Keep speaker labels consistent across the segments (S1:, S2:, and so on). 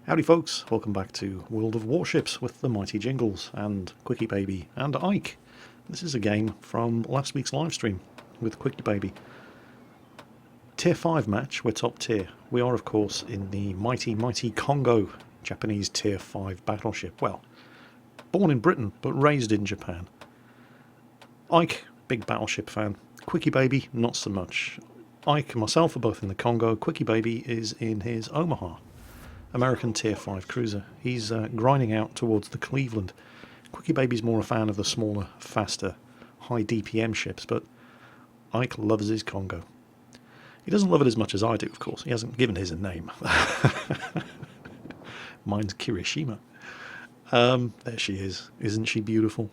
S1: Howdy folks, welcome back to World of Warships with the mighty Jingles and Quickie Baby and Ike. This is a game from last week's livestream with Quickie Baby. Tier 5 match, we're top tier. We are of course in the mighty Congo, Japanese tier 5 battleship. Well, born in Britain but raised in Japan. Ike, big battleship fan. Quickie Baby, not so much. Ike and myself are both in the Congo. Quickie Baby is in his Omaha, American tier 5 cruiser. He's grinding out towards the Cleveland. Quickie Baby's more a fan of the smaller, faster, high DPM ships, but Ike loves his Congo. He doesn't love it as much as I do, of course. He hasn't given his a name. Mine's Kirishima. There she is. Isn't she beautiful?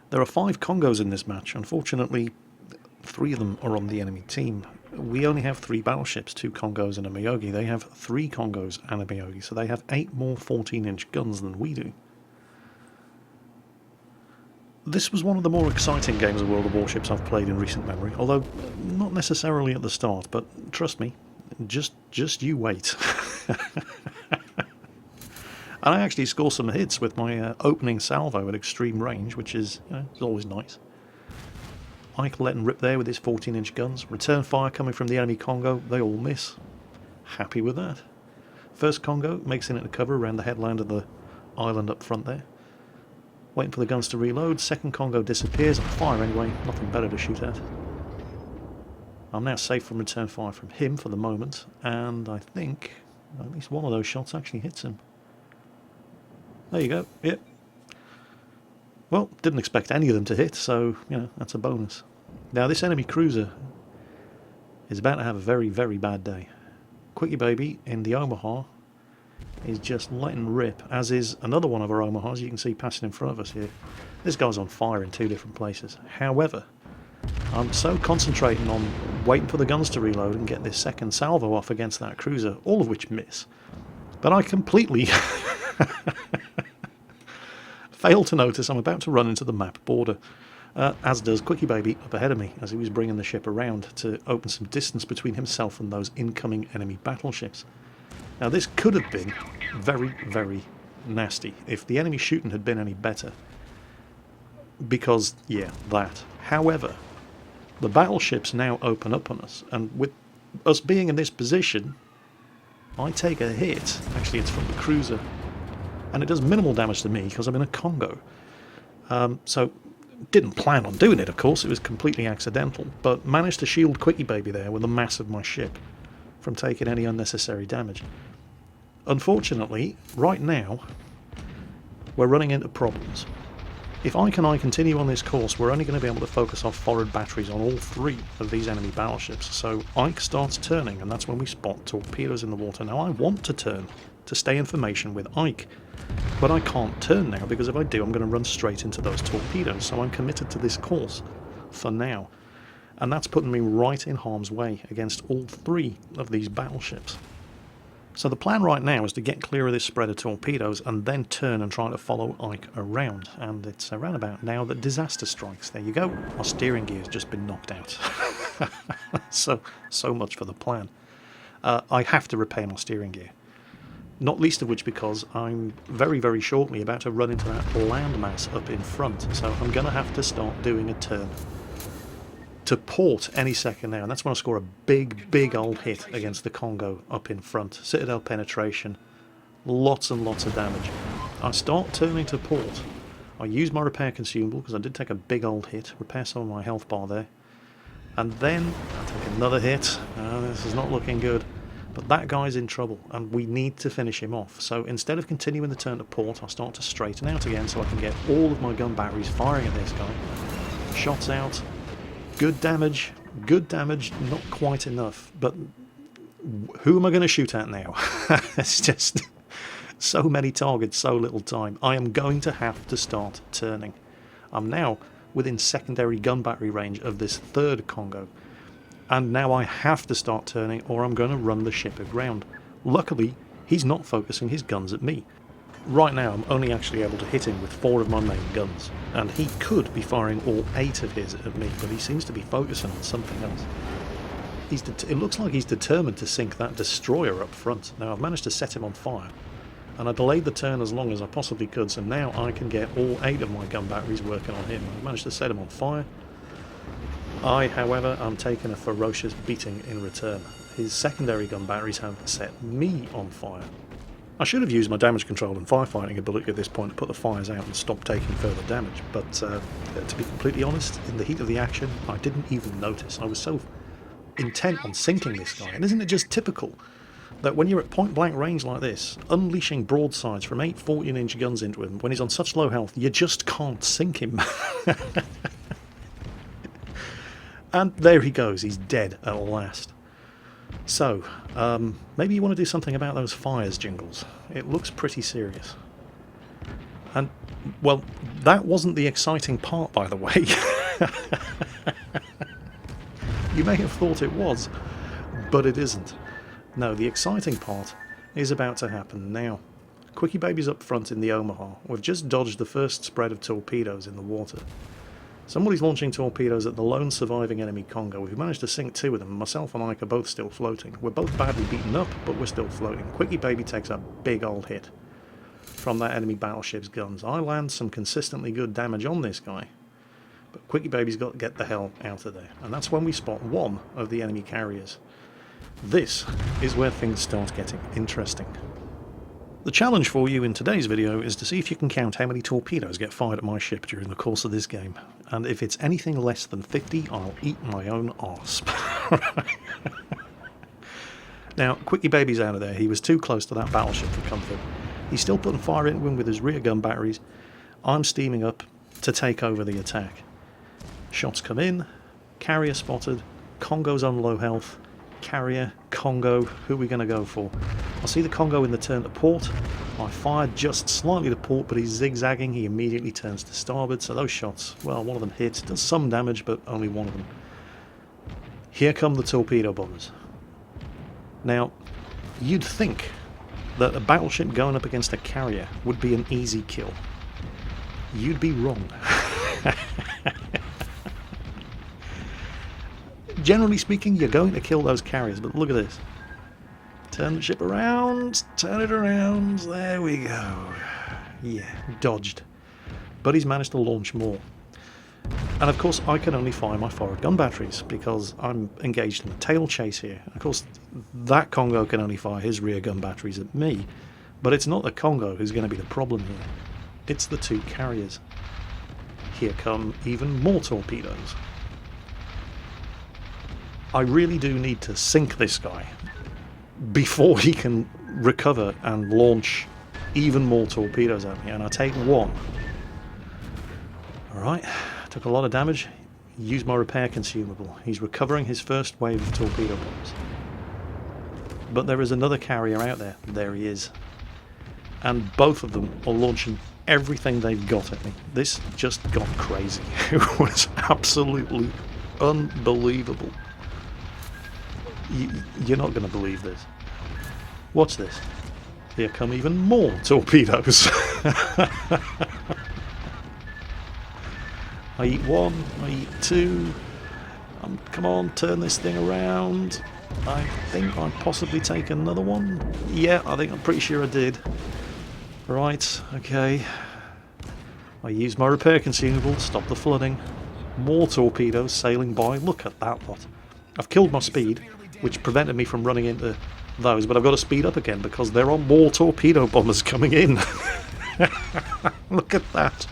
S1: There are 5 Congos in this match. Unfortunately, 3 of them are on the enemy team. We only have 3 battleships, 2 Congos and a Miyogi. They have 3 Congos and a Miyogi, so they have 8 more 14-inch guns than we do. This was one of the more exciting games of World of Warships I've played in recent memory, although not necessarily at the start, but trust me, just you wait. And I actually score some hits with my opening salvo at extreme range, which is, is always nice. Ike letting rip there with his 14-inch guns. Return fire coming from the enemy Congo. They all miss. Happy with that. First Congo makes it into cover around the headland of the island up front there. Waiting for the guns to reload. Second Congo disappears. I fire anyway. Nothing better to shoot at. I'm now safe from return fire from him for the moment. And I think at least one of those shots actually hits him. There you go. Yep. Well, didn't expect any of them to hit, so, that's a bonus. Now, this enemy cruiser is about to have a very, very bad day. Quickie Baby in the Omaha is just letting rip, as is another one of our Omahas you can see passing in front of us here. This guy's on fire in 2 different places. However, I'm so concentrating on waiting for the guns to reload and get this second salvo off against that cruiser, all of which miss, that I completely fail to notice I'm about to run into the map border, as does Quickie Baby up ahead of me as he was bringing the ship around to open some distance between himself and those incoming enemy battleships. Now this could have been very, very nasty if the enemy shooting had been any better, because, that. However, the battleships now open up on us, and with us being in this position, I take a hit. Actually, it's from the cruiser. And it does minimal damage to me because I'm in a Congo. So, didn't plan on doing it, of course. It was completely accidental. But managed to shield Quickie Baby there with the mass of my ship from taking any unnecessary damage. Unfortunately, right now, we're running into problems. If Ike and I continue on this course, we're only going to be able to focus our forward batteries on all 3 of these enemy battleships. So Ike starts turning, and that's when we spot torpedoes in the water. Now, I want to turn to stay in formation with Ike, but I can't turn now, because if I do, I'm going to run straight into those torpedoes. So I'm committed to this course for now, and that's putting me right in harm's way against all 3 of these battleships. So the plan right now is to get clear of this spread of torpedoes and then turn and try to follow Ike around, and it's around about now that disaster strikes. There you go, our steering gear has just been knocked out. so much for the plan. I have to repair my steering gear. Not least of which because I'm very, very shortly about to run into that landmass up in front. So I'm going to have to start doing a turn to port any second now. And that's when I score a big old hit against the Congo up in front. Citadel penetration. Lots and lots of damage. I start turning to port. I use my repair consumable because I did take a big old hit. Repair some of my health bar there. And then I take another hit. This is not looking good. But that guy's in trouble, and we need to finish him off. So instead of continuing the turn to port, I'll start to straighten out again so I can get all of my gun batteries firing at this guy. Shots out. Good damage, not quite enough. But who am I going to shoot at now? It's just so many targets, so little time. I am going to have to start turning. I'm now within secondary gun battery range of this 3rd Congo. And now I have to start turning or I'm going to run the ship aground. Luckily, he's not focusing his guns at me. Right now I'm only actually able to hit him with 4 of my main guns, and he could be firing all 8 of his at me, but he seems to be focusing on something else. it looks like he's determined to sink that destroyer up front. Now I've managed to set him on fire, and I delayed the turn as long as I possibly could, so now I can get all 8 of my gun batteries working on him. I've managed to set him on fire. I, however, am taking a ferocious beating in return. His secondary gun batteries have set me on fire. I should have used my damage control and firefighting ability at this point to put the fires out and stop taking further damage, but to be completely honest, in the heat of the action, I didn't even notice. I was so intent on sinking this guy, and isn't it just typical that when you're at point blank range like this, unleashing broadsides from 8 14-inch guns into him when he's on such low health, you just can't sink him. And there he goes, he's dead at last. So, maybe you want to do something about those fires, Jingles. It looks pretty serious. And, well, that wasn't the exciting part, by the way. You may have thought it was, but it isn't. No, the exciting part is about to happen now. Quickie Baby's up front in the Omaha. We've just dodged the first spread of torpedoes in the water. Somebody's launching torpedoes at the lone surviving enemy Congo. We've managed to sink 2 of them. Myself and Ike are both still floating. We're both badly beaten up, but we're still floating. Quickie Baby takes a big old hit from that enemy battleship's guns. I land some consistently good damage on this guy, but Quickie Baby's got to get the hell out of there. And that's when we spot 1 of the enemy carriers. This is where things start getting interesting. The challenge for you in today's video is to see if you can count how many torpedoes get fired at my ship during the course of this game. And if it's anything less than 50, I'll eat my own arse. Now, Quickie Baby's out of there. He was too close to that battleship for comfort. He's still putting fire into him with his rear gun batteries. I'm steaming up to take over the attack. Shots come in. Carrier spotted. Congo's on low health. Carrier, Congo, who are we going to go for? I see the Congo in the turn to port. I fired just slightly to port, but he's zigzagging. He immediately turns to starboard, so those shots, well, one of them hit, does some damage, but only one of them. Here come the torpedo bombers. Now, you'd think that a battleship going up against a carrier would be an easy kill. You'd be wrong. Generally speaking, you're going to kill those carriers, but look at this. Turn the ship around, turn it around, there we go. Yeah, dodged. But he's managed to launch more. And of course, I can only fire my forward gun batteries because I'm engaged in a tail chase here. Of course, that Congo can only fire his rear gun batteries at me, but it's not the Congo who's going to be the problem here. It's the 2 carriers. Here come even more torpedoes. I really do need to sink this guy before he can recover and launch even more torpedoes at me, and I take 1. Alright, took a lot of damage, used my repair consumable. He's recovering his first wave of torpedo bombs. But there is another carrier out there. There he is. And both of them are launching everything they've got at me. This just got crazy. It was absolutely unbelievable. You're not going to believe this. Watch this. Here come even more torpedoes. I eat 1, I eat 2. Come on, turn this thing around. I think I possibly take another one. Yeah, I'm pretty sure I did. Right, okay. I used my repair consumable to stop the flooding. More torpedoes sailing by. Look at that lot. I've killed my speed, which prevented me from running into those, but I've got to speed up again because there are more torpedo bombers coming in. Look at that.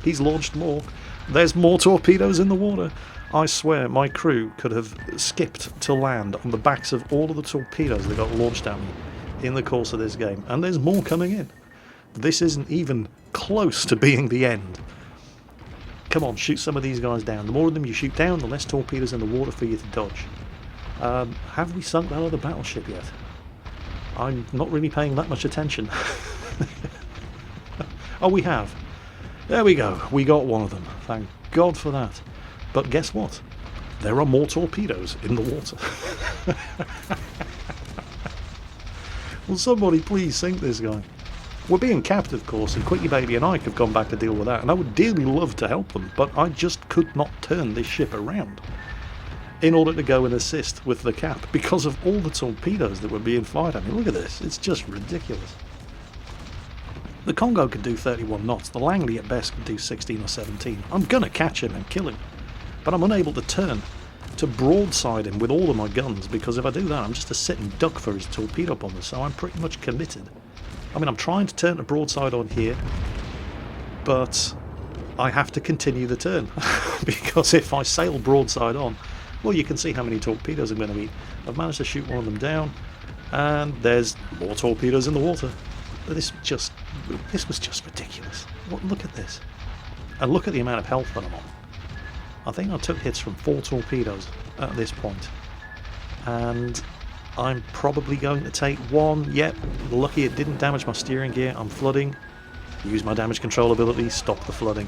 S1: He's launched more. There's more torpedoes in the water. I swear my crew could have skipped to land on the backs of all of the torpedoes that got launched at me in the course of this game. And there's more coming in. This isn't even close to being the end. Come on, shoot some of these guys down. The more of them you shoot down, the less torpedoes in the water for you to dodge. Have we sunk that other battleship yet? I'm not really paying that much attention. Oh, we have. There we go. We got one of them. Thank God for that. But guess what? There are more torpedoes in the water. Will somebody please sink this guy? We're being capped, of course, and Quickie Baby and Ike have gone back to deal with that, and I would dearly love to help them, but I just could not turn this ship around. in order to go and assist with the cap because of all the torpedoes that were being fired at me. Look at this, it's just ridiculous. The Congo could do 31 knots, the Langley at best could do 16 or 17. I'm gonna catch him and kill him, but I'm unable to turn to broadside him with all of my guns, because if I do that I'm just a sitting duck for his torpedo bombers, so I'm pretty much committed. I mean, I'm trying to turn to broadside on here, but I have to continue the turn because if I sail broadside on, well, you can see how many torpedoes I'm going to meet. I've managed to shoot one of them down, and there's more torpedoes in the water. This was just ridiculous. Look at this. And look at the amount of health that I'm on. I think I took hits from 4 torpedoes at this point. And I'm probably going to take 1. Yep, lucky it didn't damage my steering gear. I'm flooding. Use my damage control ability, stop the flooding.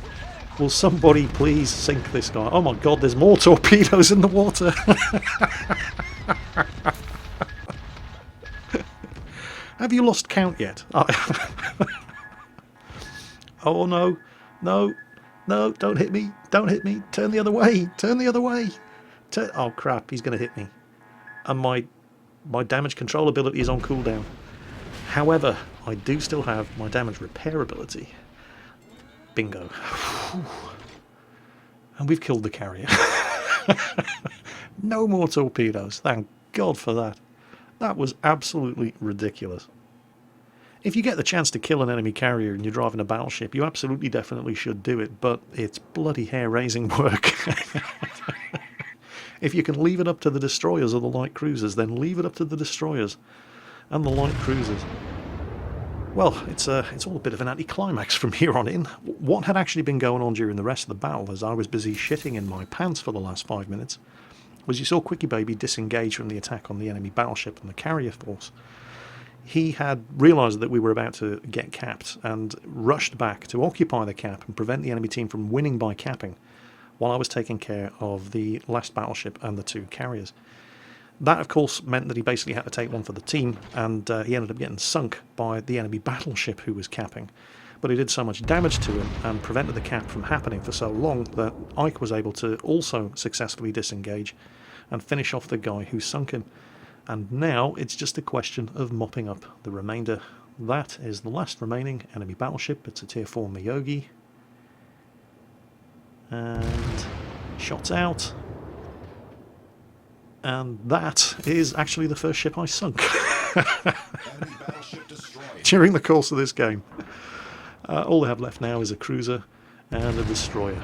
S1: Will somebody please sink this guy? Oh my god, there's more torpedoes in the water. Have you lost count yet? Oh no, no, no, don't hit me, don't hit me, turn the other way, turn the other way. Oh crap, he's going to hit me. And my damage control ability is on cooldown. However, I do still have my damage repair ability. Bingo. And we've killed the carrier. No more torpedoes, thank God for that. That was absolutely ridiculous. If you get the chance to kill an enemy carrier and you're driving a battleship, you absolutely definitely should do it, but it's bloody hair-raising work. If you can leave it up to the destroyers or the light cruisers, then leave it up to the destroyers and the light cruisers. Well, it's all a bit of an anticlimax from here on in. What had actually been going on during the rest of the battle, as I was busy shitting in my pants for the last 5 minutes, was you saw Quickie Baby disengage from the attack on the enemy battleship and the carrier force. He had realised that we were about to get capped and rushed back to occupy the cap and prevent the enemy team from winning by capping, while I was taking care of the last battleship and the 2 carriers. That, of course, meant that he basically had to take one for the team, and he ended up getting sunk by the enemy battleship who was capping. But he did so much damage to him and prevented the cap from happening for so long that Ike was able to also successfully disengage and finish off the guy who sunk him. And now it's just a question of mopping up the remainder. That is the last remaining enemy battleship. It's a tier 4 Miyogi. And shots out. And that is actually the first ship I sunk during the course of this game. All I have left now is a cruiser and a destroyer.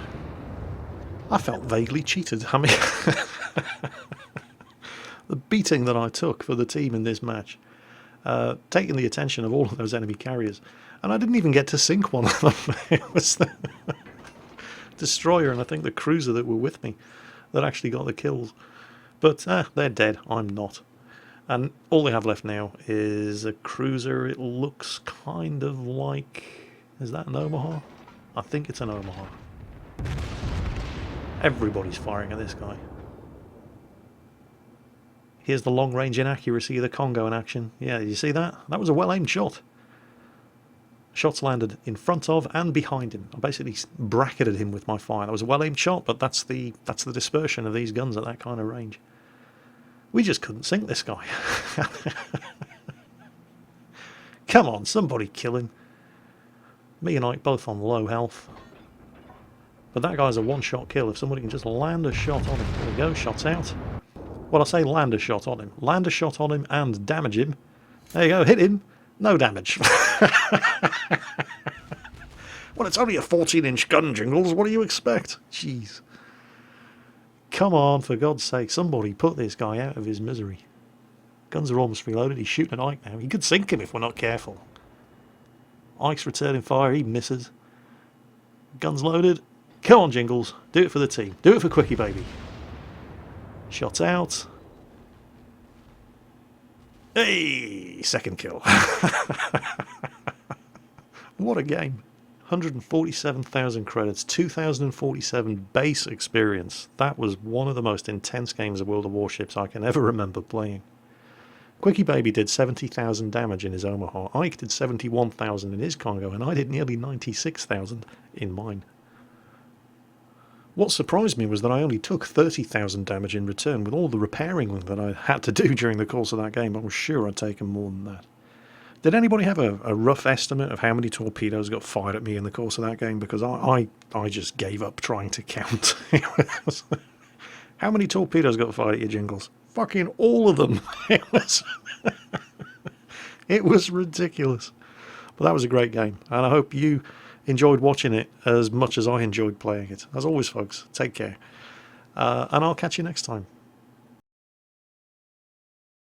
S1: I felt vaguely cheated. I mean, the beating that I took for the team in this match, taking the attention of all of those enemy carriers, and I didn't even get to sink one of them. It was the destroyer and I think the cruiser that were with me that actually got the kills. But they're dead, I'm not. And all they have left now is a cruiser. It looks kind of like... is that an Omaha? I think it's an Omaha. Everybody's firing at this guy. Here's the long-range inaccuracy of the Congo in action. Yeah, did you see that? That was a well-aimed shot. Shots landed in front of and behind him. I basically bracketed him with my fire. That was a well-aimed shot, but that's the dispersion of these guns at that kind of range. We just couldn't sink this guy. Come on, somebody kill him. Me and Ike both on low health. But that guy's a one-shot kill. If somebody can just land a shot on him. There we go, shots out. Well, I say land a shot on him. Land a shot on him and damage him. There you go, hit him. No damage. Well, it's only a 14-inch gun, Jingles. What do you expect? Jeez. Come on, for God's sake. Somebody put this guy out of his misery. Guns are almost reloaded. He's shooting at Ike now. He could sink him if we're not careful. Ike's returning fire. He misses. Guns loaded. Come on, Jingles. Do it for the team. Do it for Quickie Baby. Shots out. Hey! Second kill. What a game. 147,000 credits, 2,047 base experience. That was one of the most intense games of World of Warships I can ever remember playing. Quickie Baby did 70,000 damage in his Omaha. Ike did 71,000 in his Congo, and I did nearly 96,000 in mine. What surprised me was that I only took 30,000 damage in return with all the repairing that I had to do during the course of that game. I was sure I'd taken more than that. Did anybody have a rough estimate of how many torpedoes got fired at me in the course of that game? Because I just gave up trying to count. How many torpedoes got fired at you, Jingles? Fucking all of them. It was ridiculous. But that was a great game, and I hope you enjoyed watching it as much as I enjoyed playing it. As always, folks, take care, and I'll catch you next time.